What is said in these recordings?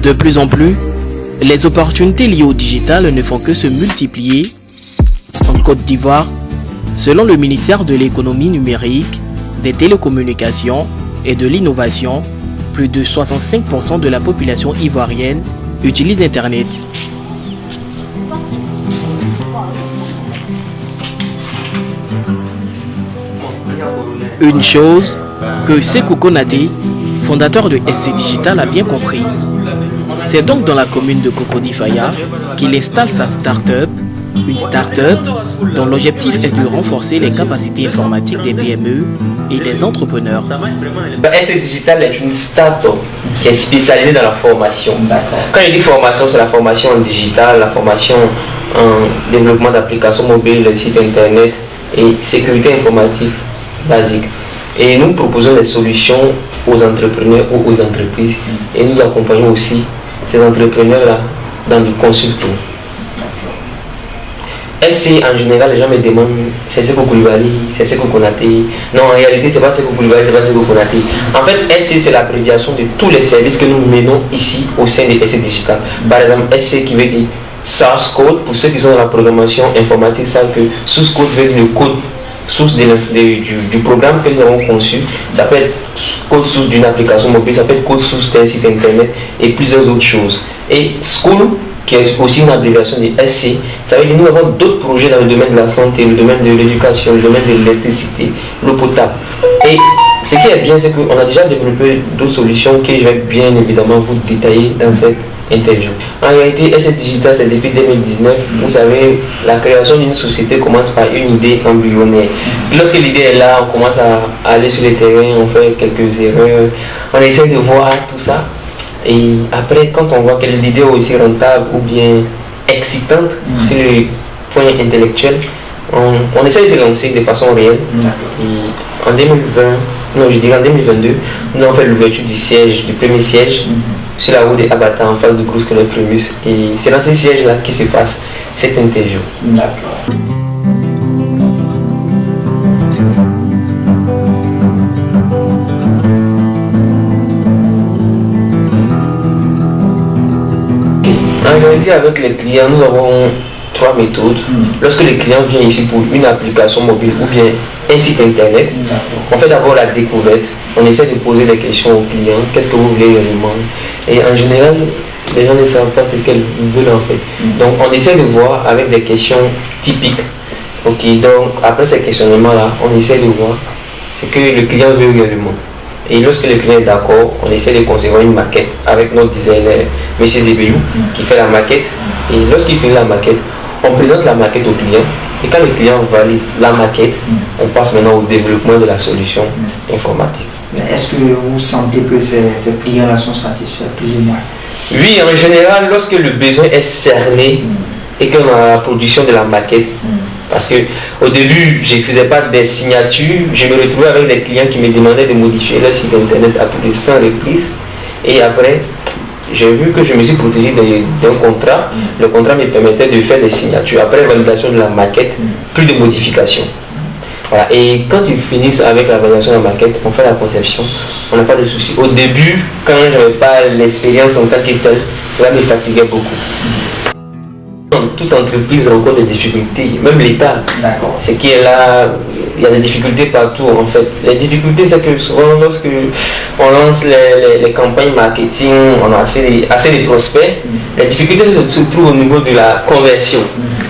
De plus en plus, les opportunités liées au digital ne font que se multiplier. En Côte d'Ivoire, selon le ministère de l'économie numérique, des télécommunications et de l'innovation, plus de 65% de la population ivoirienne utilise Internet. Une chose que Sékou Konaté, fondateur de SC Digital, a bien compris. C'est donc dans la commune de Cocody-Faya qu'il installe sa start-up, une start-up dont l'objectif est de renforcer les capacités informatiques des PME et des entrepreneurs. SC Digital est une start-up qui est spécialisée dans la formation. Quand je dis formation, c'est la formation en digital, la formation en développement d'applications mobiles, sites internet et sécurité informatique basique. Et nous proposons des solutions aux entrepreneurs ou aux entreprises et nous accompagnons aussi ces entrepreneurs-là dans du consulting. SC en général, les gens me demandent c'est Sékou Coulibaly, c'est Sékou Konaté. Non, en réalité, c'est pas Sékou Coulibaly, c'est pas Sékou Konaté. En fait, SC c'est l'abréviation de tous les services que nous menons ici au sein de SC Digital. Par exemple, SC qui veut dire source code, pour ceux qui sont dans la programmation informatique, savent que source code veut dire le code source du programme que nous avons conçu. Ça peut être code source d'une application mobile, ça peut être code source d'un site internet et plusieurs autres choses. Et School, qui est aussi une abréviation de SC, ça veut dire que nous avons d'autres projets dans le domaine de la santé, le domaine de l'éducation, le domaine de l'électricité, l'eau potable. Et ce qui est bien, c'est qu'on a déjà développé d'autres solutions que je vais bien évidemment vous détailler dans cette interview. En réalité, SC Digital, c'est depuis 2019. Vous savez, la création d'une société commence par une idée embryonnaire. Et lorsque l'idée est là, on commence à aller sur le terrain, on fait quelques erreurs, on essaie de voir tout ça. Et après, quand on voit que l'idée est aussi rentable ou bien excitante sur le point intellectuel, on essaie de se lancer de façon réelle. Et en 2020, non, je dirais en 2022, nous avons fait l'ouverture du premier siège sur la route de Abata en face de Cruz que notre Primus. Et c'est dans ce siège-là qui se passe cette interview. D'accord. En réalité, avec les clients, nous avons trois méthodes. Lorsque le client vient ici pour une application mobile ou bien un site internet, on fait d'abord la découverte. On essaie de poser des questions aux clients. Qu'est-ce que vous voulez réellement? Et en général, les gens ne savent pas ce qu'ils veulent en fait. Donc on essaie de voir avec des questions typiques. Ok, donc après ces questionnements-là, on essaie de voir ce que le client veut réellement. Et lorsque le client est d'accord, on essaie de concevoir une maquette avec notre designer, M. Zebelou, qui fait la maquette. Et lorsqu'il fait la maquette, on présente la maquette au client. Et quand le client valide la maquette, on passe maintenant au développement de la solution informatique. Est-ce que vous sentez que ces clients-là sont satisfaits plus ou moins? Oui, en général, lorsque le besoin est cerné et qu'on a la production de la maquette, parce que au début, je ne faisais pas des signatures, je me retrouvais avec des clients qui me demandaient de modifier leur site internet à plus de 100 reprises. Et après, j'ai vu que je me suis protégé d'un contrat. Le contrat me permettait de faire des signatures. Après validation de la maquette, plus de modifications. Voilà. Et quand ils finissent avec la validation de la maquette, on fait la conception, on n'a pas de soucis. Au début, quand je n'avais pas l'expérience en tant que tel, cela me fatiguait beaucoup. Toute entreprise rencontre des difficultés, même l'État. C'est qu'il est là, il y a des difficultés partout en fait. Les difficultés, c'est que souvent lorsque on lance les campagnes marketing, on a assez de prospects, les difficultés se trouvent au niveau de la conversion.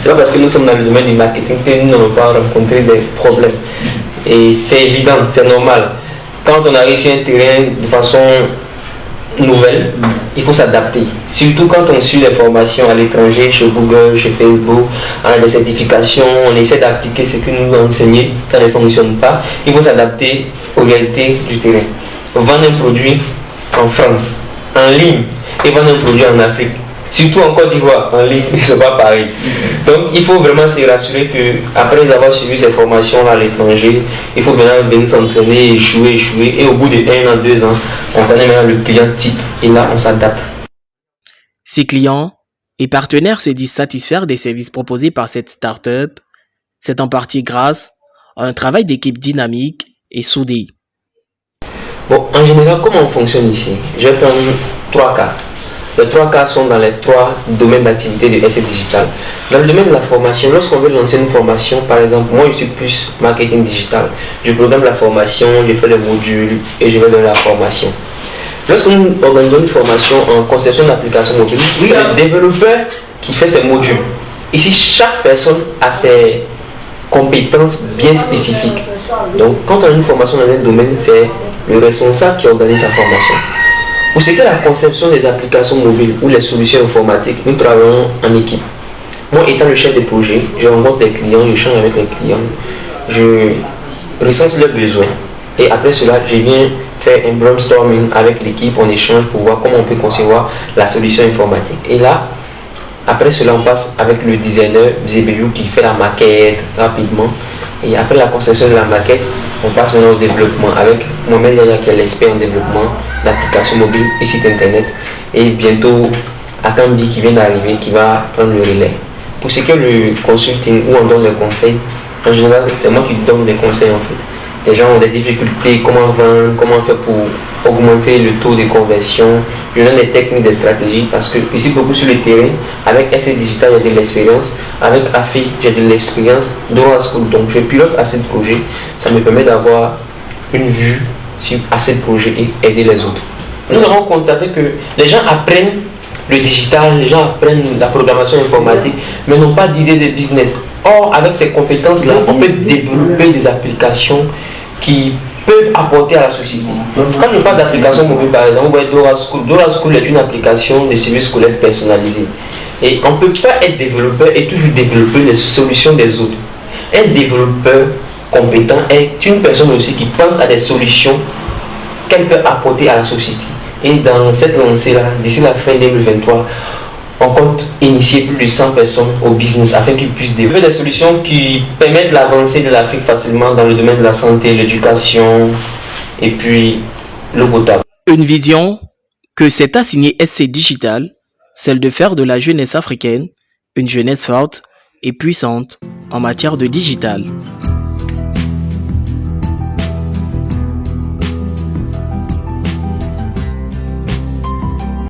C'est pas parce que nous sommes dans le domaine du marketing que nous n'avons pas rencontré des problèmes. Et c'est évident, c'est normal. Quand on arrive sur un terrain de façon nouvelle, il faut s'adapter. Surtout quand on suit les formations à l'étranger, chez Google, chez Facebook, on a des certifications, on essaie d'appliquer ce que nous enseignons, ça ne fonctionne pas. Il faut s'adapter aux réalités du terrain. Vendre un produit en France, en ligne, et vendre un produit en Afrique. Surtout en Côte d'Ivoire, en ligne, c'est pas pareil. Donc il faut vraiment se rassurer qu'après avoir suivi ces formations à l'étranger, il faut maintenant venir s'entraîner, échouer, et au bout de 1 an, 2 ans, on connaît maintenant le client type et là on s'adapte. Ses clients et partenaires se disent satisfaits des services proposés par cette start-up. C'est en partie grâce à un travail d'équipe dynamique et soudé. Bon, en général, comment on fonctionne ici? Je vais prendre 3 cas. Les 3 cas sont dans les 3 domaines d'activité de SC Digital. Dans le domaine de la formation, lorsqu'on veut lancer une formation, par exemple, moi je suis plus marketing digital. Je programme la formation, je fais les modules et je vais donner la formation. Lorsque nous organisons une formation en conception d'application mobile, c'est le développeur qui fait ces modules. Ici, chaque personne a ses compétences bien spécifiques. Donc, quand on a une formation dans un domaine, c'est le responsable qui organise la formation. Pour ce qui est la conception des applications mobiles ou les solutions informatiques, nous travaillons en équipe. Moi, étant le chef de projet, je rencontre les clients, je change avec les clients, je recense leurs besoins. Et après cela, je viens faire un brainstorming avec l'équipe, on échange pour voir comment on peut concevoir la solution informatique. Et là, après cela, on passe avec le designer ZBU qui fait la maquette rapidement. Et après la conception de la maquette, on passe maintenant au développement avec Mohamed Yaya qui est l'expert en développement d'applications mobiles et sites internet. Et bientôt, Akambi qui vient d'arriver, qui va prendre le relais. Pour ce qui est le consulting, où on donne les conseils, en général, c'est moi qui donne les conseils en fait. Les gens ont des difficultés, comment vendre, comment faire pour augmenter le taux de conversion. Je donne des techniques, des stratégies parce que ici beaucoup sur le terrain, avec SC Digital j'ai de l'expérience, avec AFI j'ai de l'expérience, Dora School, donc je pilote assez de projets, ça me permet d'avoir une vue sur assez de projets et aider les autres. Nous avons constaté que les gens apprennent le digital, les gens apprennent la programmation informatique, mais n'ont pas d'idée de business. Or, avec ces compétences-là, on peut développer des applications qui peuvent apporter à la société. Quand je parle d'application mobile, par exemple, vous voyez Dora School. Dora School est une application de services scolaires personnalisés. Et on ne peut pas être développeur et toujours développer les solutions des autres. Un développeur compétent est une personne aussi qui pense à des solutions qu'elle peut apporter à la société. Et dans cette lancée-là, d'ici la fin 2023, on compte initier plus de 100 personnes au business afin qu'ils puissent développer des solutions qui permettent l'avancée de l'Afrique facilement dans le domaine de la santé, l'éducation et puis l'eau potable. Une vision que s'est assignée SC Digital, celle de faire de la jeunesse africaine une jeunesse forte et puissante en matière de digital.